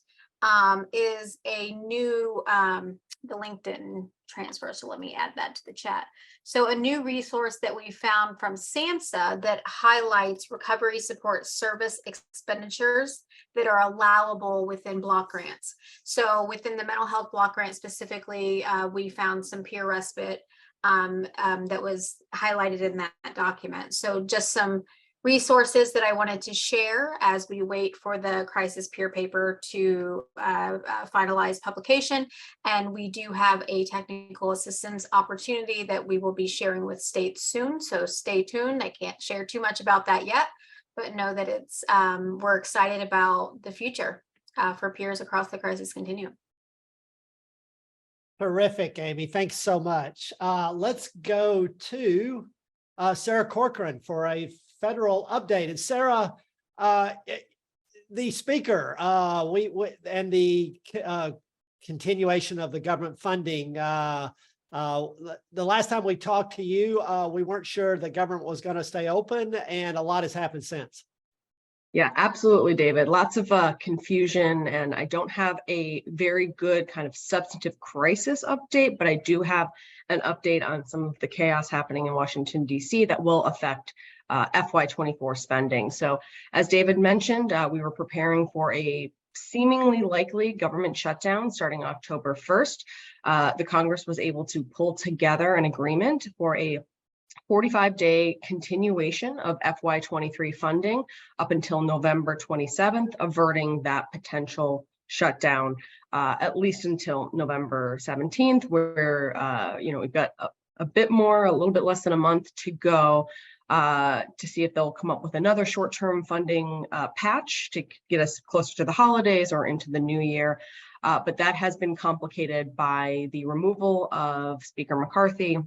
S5: is a new, the LinkedIn transfer. So let me add that to the chat. So a new resource that we found from SAMHSA that highlights recovery support service expenditures that are allowable within block grants. So within the mental health block grant specifically, we found some peer respite that was highlighted in that document. So just some resources that I wanted to share as we wait for the crisis peer paper to finalize publication. And we do have a technical assistance opportunity that we will be sharing with states soon. So stay tuned. I can't share too much about that yet, but know that it's we're excited about the future for peers across the crisis continuum.
S1: Terrific, Amy. Thanks so much. Let's go to Sarah Corcoran for a federal update. And Sarah, the speaker, and the continuation of the government funding. The last time we talked to you, we weren't sure the government was going to stay open, and a lot has happened since.
S6: Yeah, absolutely, David. Lots of confusion, and I don't have a very good kind of substantive crisis update, but I do have an update on some of the chaos happening in Washington, D.C. that will affect FY24 spending. So as David mentioned, we were preparing for a seemingly likely government shutdown starting October 1st. The Congress was able to pull together an agreement for a 45-day continuation of FY23 funding up until November 27th, averting that potential shutdown at least until November 17th, where we've got a little bit less than a month to go to see if they'll come up with another short-term funding patch to get us closer to the holidays or into the new year. But that has been complicated by the removal of Speaker McCarthy,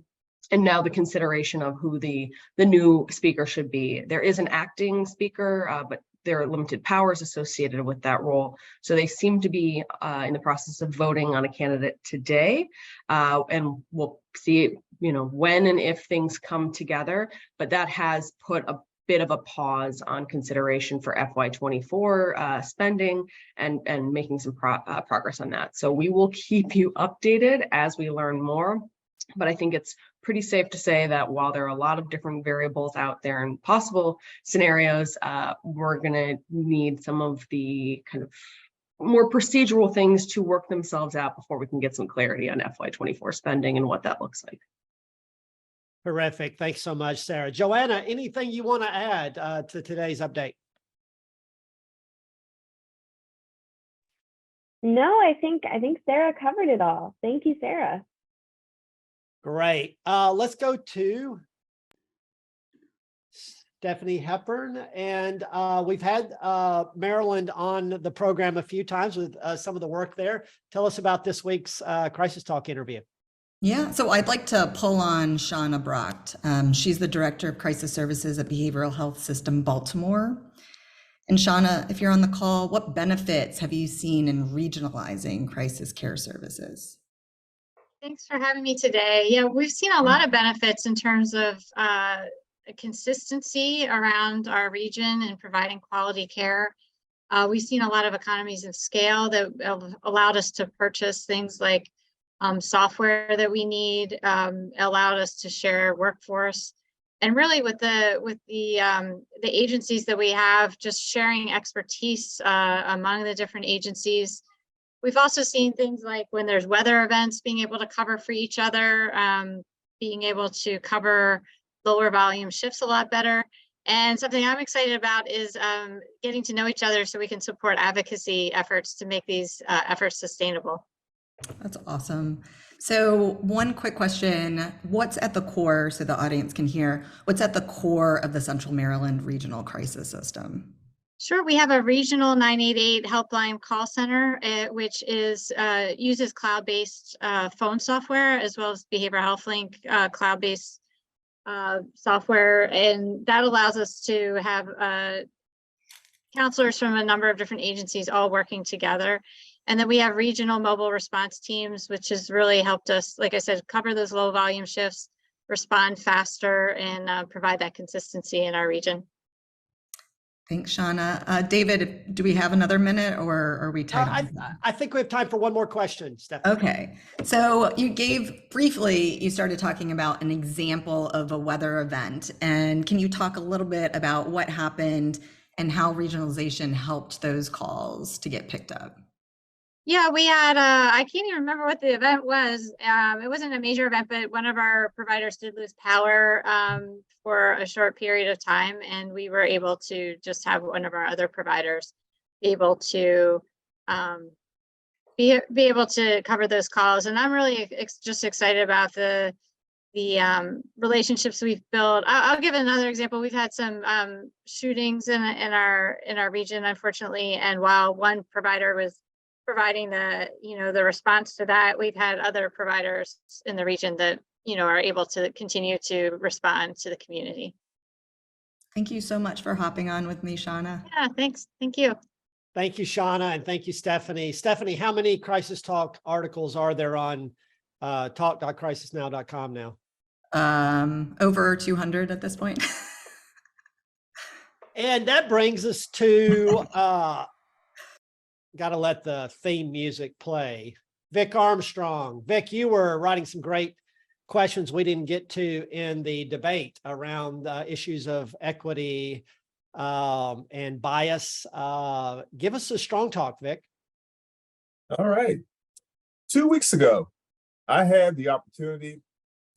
S6: and now the consideration of who the new speaker should be. There is an acting speaker, but there are limited powers associated with that role. So they seem to be in the process of voting on a candidate today. And we'll see, when and if things come together, but that has put a bit of a pause on consideration for FY24 spending and making some progress on that. So we will keep you updated as we learn more. But I think it's pretty safe to say that while there are a lot of different variables out there and possible scenarios, we're going to need some of the kind of more procedural things to work themselves out before we can get some clarity on FY24 spending and what that looks like.
S1: Terrific. Thanks so much, Sarah. Joanna, anything you want to add to today's update?
S7: No, I think Sarah covered it all. Thank you, Sarah.
S1: Great. Let's go to Stephanie Hepburn. And we've had Maryland on the program a few times with some of the work there. Tell us about this week's Crisis Talk interview.
S8: Yeah, so I'd like to pull on Shauna Brocht. She's the Director of Crisis Services at Behavioral Health System Baltimore. And Shauna, if you're on the call, what benefits have you seen in regionalizing crisis care services?
S9: Thanks for having me today. Yeah, we've seen a lot of benefits in terms of consistency around our region and providing quality care. We've seen a lot of economies of scale that have allowed us to purchase things like software that we need, allowed us to share workforce, and really with the agencies that we have, just sharing expertise among the different agencies. We've also seen things like when there's weather events, being able to cover for each other, being able to cover lower volume shifts a lot better. And something I'm excited about is getting to know each other so we can support advocacy efforts to make these efforts sustainable.
S8: That's awesome. So one quick question, what's at the core, so the audience can hear, what's at the core of the Central Maryland Regional Crisis System?
S9: Sure, we have a regional 988 helpline call center, which is uses cloud-based phone software as well as Behavioral Health Link cloud-based software, and that allows us to have counselors from a number of different agencies all working together. And then we have regional mobile response teams, which has really helped us, like I said, cover those low volume shifts, respond faster, and provide that consistency in our region.
S8: Thanks, Shauna. David, do we have another minute or are we tight?
S1: I think we have time for one more question, Stephanie.
S8: Okay, so you gave briefly, you started talking about an example of a weather event. And can you talk a little bit about what happened and how regionalization helped those calls to get picked up?
S9: Yeah, we had, I can't even remember what the event was. It wasn't a major event, but one of our providers did lose power for a short period of time. And we were able to just have one of our other providers able to be able to cover those calls. And I'm really just excited about the relationships we've built. I'll give another example. We've had some shootings in our region, unfortunately. And while one provider was providing the response to that, we've had other providers in the region that are able to continue to respond to the community.
S8: Thank you so much for hopping on with me, Shauna.
S9: Yeah, thanks. Thank you.
S1: Thank you, Shauna, and thank you, Stephanie. Stephanie, how many Crisis Talk articles are there on talk.crisisnow.com now?
S8: Over 200 at this point.
S1: And that brings us to got to let the theme music play. Vic Armstrong. Vic, you were writing some great questions we didn't get to in the debate around issues of equity and bias. Give us a strong talk, Vic.
S10: All right. 2 weeks ago, I had the opportunity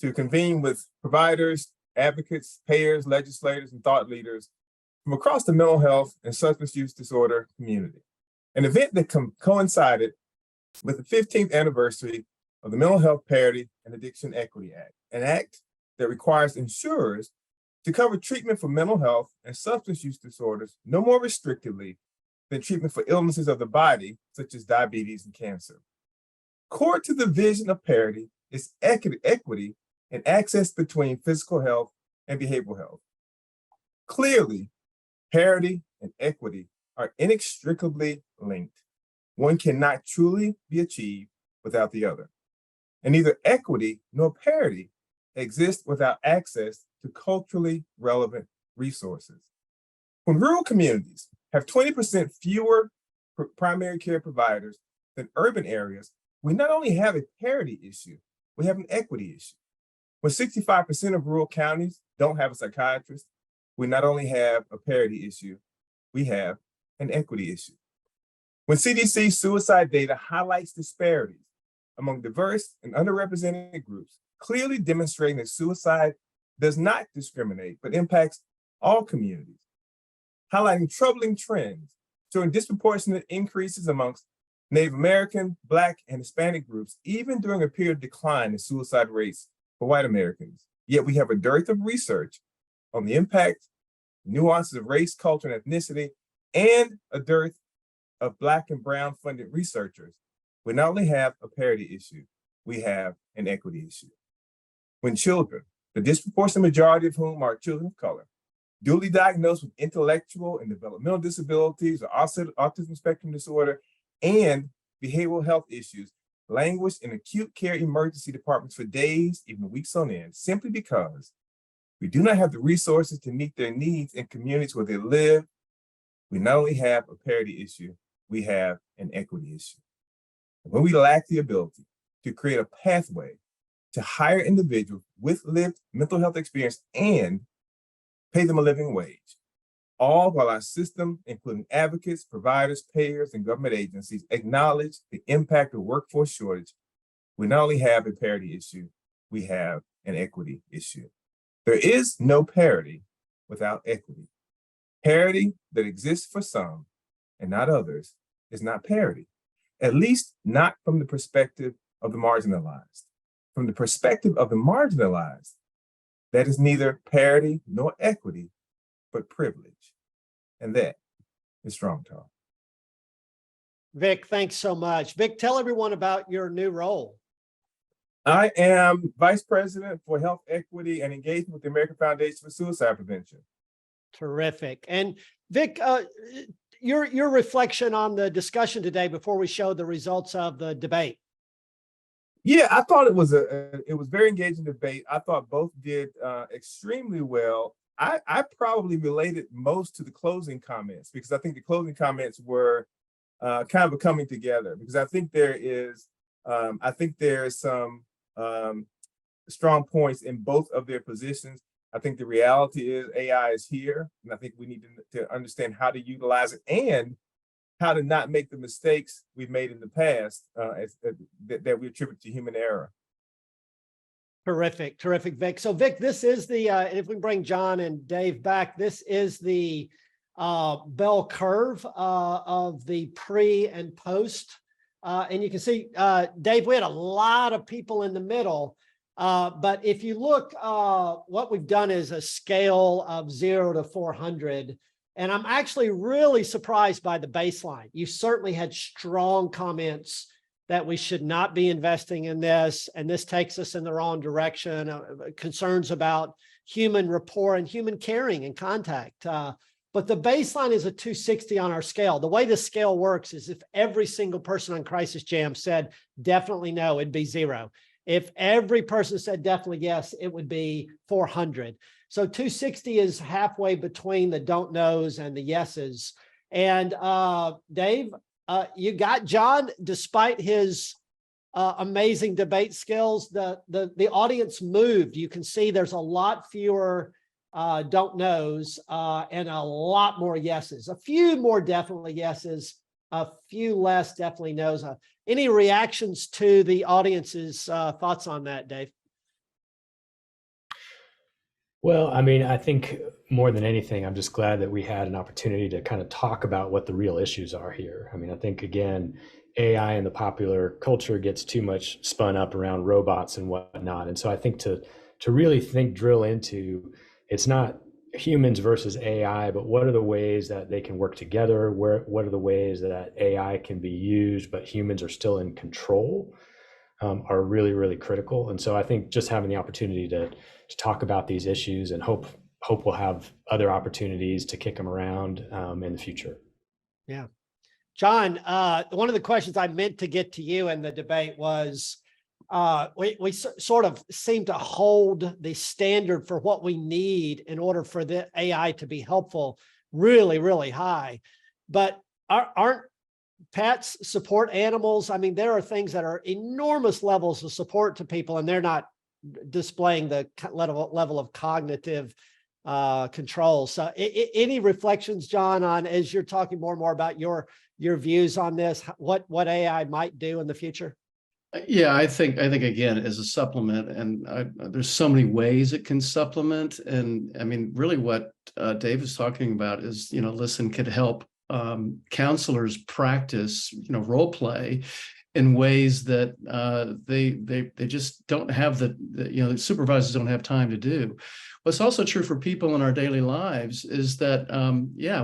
S10: to convene with providers, advocates, payers, legislators, and thought leaders from across the mental health and substance use disorder community. An event that coincided with the 15th anniversary of the Mental Health Parity and Addiction Equity Act, an act that requires insurers to cover treatment for mental health and substance use disorders no more restrictively than treatment for illnesses of the body, such as diabetes and cancer. Core to the vision of parity is equity and access between physical health and behavioral health. Clearly, parity and equity are inextricably linked. One cannot truly be achieved without the other. And neither equity nor parity exist without access to culturally relevant resources. When rural communities have 20% fewer primary care providers than urban areas, we not only have a parity issue, we have an equity issue. When 65% of rural counties don't have a psychiatrist, we not only have a parity issue, we have an equity issue. When CDC suicide data highlights disparities among diverse and underrepresented groups, clearly demonstrating that suicide does not discriminate, but impacts all communities, highlighting troubling trends, showing disproportionate increases amongst Native American, Black, and Hispanic groups, even during a period of decline in suicide rates for white Americans. Yet we have a dearth of research on the impact, nuances of race, culture, and ethnicity, and a dearth of Black and Brown funded researchers. We not only have a parity issue, we have an equity issue. When children, the disproportionate majority of whom are children of color, duly diagnosed with intellectual and developmental disabilities or autism spectrum disorder and behavioral health issues, languish in acute care emergency departments for days, even weeks on end, simply because we do not have the resources to meet their needs in communities where they live. We not only have a parity issue, we have an equity issue. And when we lack the ability to create a pathway to hire individuals with lived mental health experience and pay them a living wage, all while our system, including advocates, providers, payers, and government agencies, acknowledge the impact of workforce shortage, we not only have a parity issue, we have an equity issue. There is no parity without equity. Parity that exists for some and not others is not parity, at least not from the perspective of the marginalized. From the perspective of the marginalized, that is neither parity nor equity, but privilege. And that is strong talk.
S1: Vic, thanks so much. Vic, tell everyone about your new role.
S10: I am Vice President for Health Equity and Engagement with the American Foundation for Suicide Prevention.
S1: Terrific. And Vic, your reflection on the discussion today before we show the results of the debate.
S10: Yeah, I thought it was a very engaging debate. I thought both did extremely well. I probably related most to the closing comments, because I think the closing comments were kind of a coming together, because I think there's some strong points in both of their positions. I think the reality is AI is here, and I think we need to understand how to utilize it and how to not make the mistakes we've made in the past that we attribute to human error.
S1: Terrific, terrific, Vic. So Vic, this is the, if we bring John and Dave back, this is the bell curve of the pre and post. And you can see, Dave, we had a lot of people in the middle. But if you look, what we've done is a scale of 0 to 400. And I'm actually really surprised by the baseline. You certainly had strong comments that we should not be investing in this, and this takes us in the wrong direction, concerns about human rapport and human caring and contact. But the baseline is a 260 on our scale. The way the scale works is if every single person on Crisis Jam said definitely no, it'd be 0. If every person said definitely yes, it would be 400. So 260 is halfway between the don't knows and the yeses. And Dave, you got John, despite his amazing debate skills, the audience moved. You can see there's a lot fewer don't knows and a lot more yeses. A few more definitely yeses, a few less definitely knows. Any reactions to the audience's thoughts on that, Dave?
S2: Well, I mean, I think more than anything, I'm just glad that we had an opportunity to kind of talk about what the real issues are here. I mean, I think, again, AI in the popular culture gets too much spun up around robots and whatnot. And so I think to really drill into, it's not humans versus AI, but what are the ways that they can work together? What are the ways that AI can be used, but humans are still in control, are really, really critical. And so I think just having the opportunity to talk about these issues, and hope we'll have other opportunities to kick them around in the future.
S1: Yeah. John, one of the questions I meant to get to you in the debate was, we sort of seem to hold the standard for what we need in order for the AI to be helpful really, really high. But aren't pets support animals? I mean, there are things that are enormous levels of support to people, and they're not displaying the level of cognitive control. So any reflections, John, on, as you're talking more and more about your views on this, what AI might do in the future?
S3: Yeah, I think again, as a supplement, and there's so many ways it can supplement. And I mean, really what Dave is talking about is, Listen could help counselors practice, role play in ways that they just don't have the supervisors don't have time to do. What's also true for people in our daily lives is that,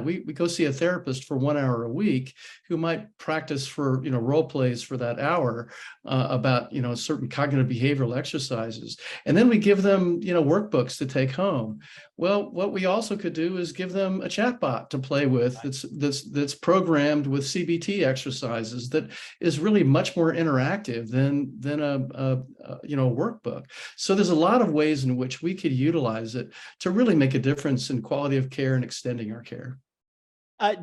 S3: we go see a therapist for 1 hour a week who might practice for, role plays for that hour about, certain cognitive behavioral exercises. And then we give them, workbooks to take home. Well, what we also could do is give them a chatbot to play with that's programmed with CBT exercises that is really much more interactive than a workbook. So there's a lot of ways in which we could utilize it to really make a difference in quality of care and extending our care.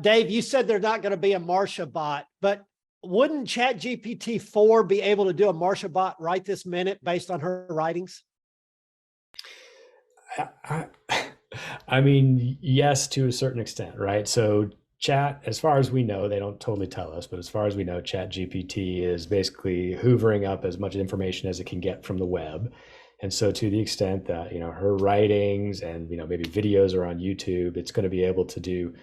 S1: Dave, you said there's not going to be a Marsha bot, but wouldn't ChatGPT 4 be able to do a Marsha bot right this minute based on her writings?
S2: I mean, yes, to a certain extent, right? So Chat, as far as we know, they don't totally tell us, but as far as we know, ChatGPT is basically hoovering up as much information as it can get from the web. And so to the extent that, her writings and, maybe videos are on YouTube, it's going to be able to do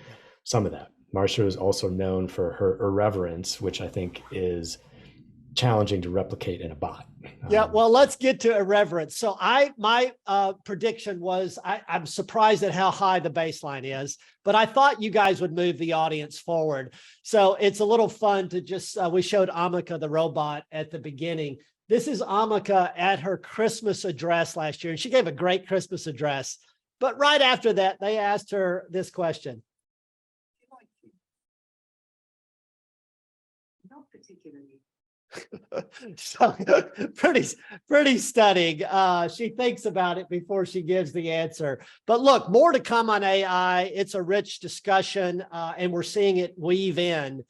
S2: some of that. Marsha is also known for her irreverence, which I think is challenging to replicate in a bot.
S1: Yeah, well, let's get to irreverence. So my prediction was, I'm surprised at how high the baseline is, but I thought you guys would move the audience forward. So it's a little fun to just, we showed Amika the robot at the beginning. This is Amika at her Christmas address last year, and she gave a great Christmas address. But right after that, they asked her this question.
S11: Not particularly.
S1: So pretty stunning. She thinks about it before she gives the answer. But look, more to come on AI. It's a rich discussion, and we're seeing it weave in.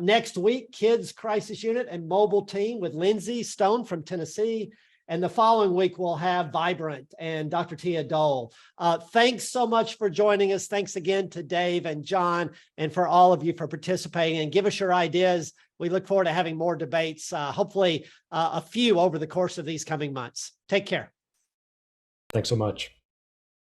S1: Next week, Kids Crisis Unit and Mobile Team with Lindsay Stone from Tennessee. And the following week, we'll have Vibrant and Dr. Tia Dole. Thanks so much for joining us. Thanks again to Dave and John, and for all of you for participating, and give us your ideas. We look forward to having more debates, hopefully a few over the course of these coming months. Take care.
S2: Thanks so much.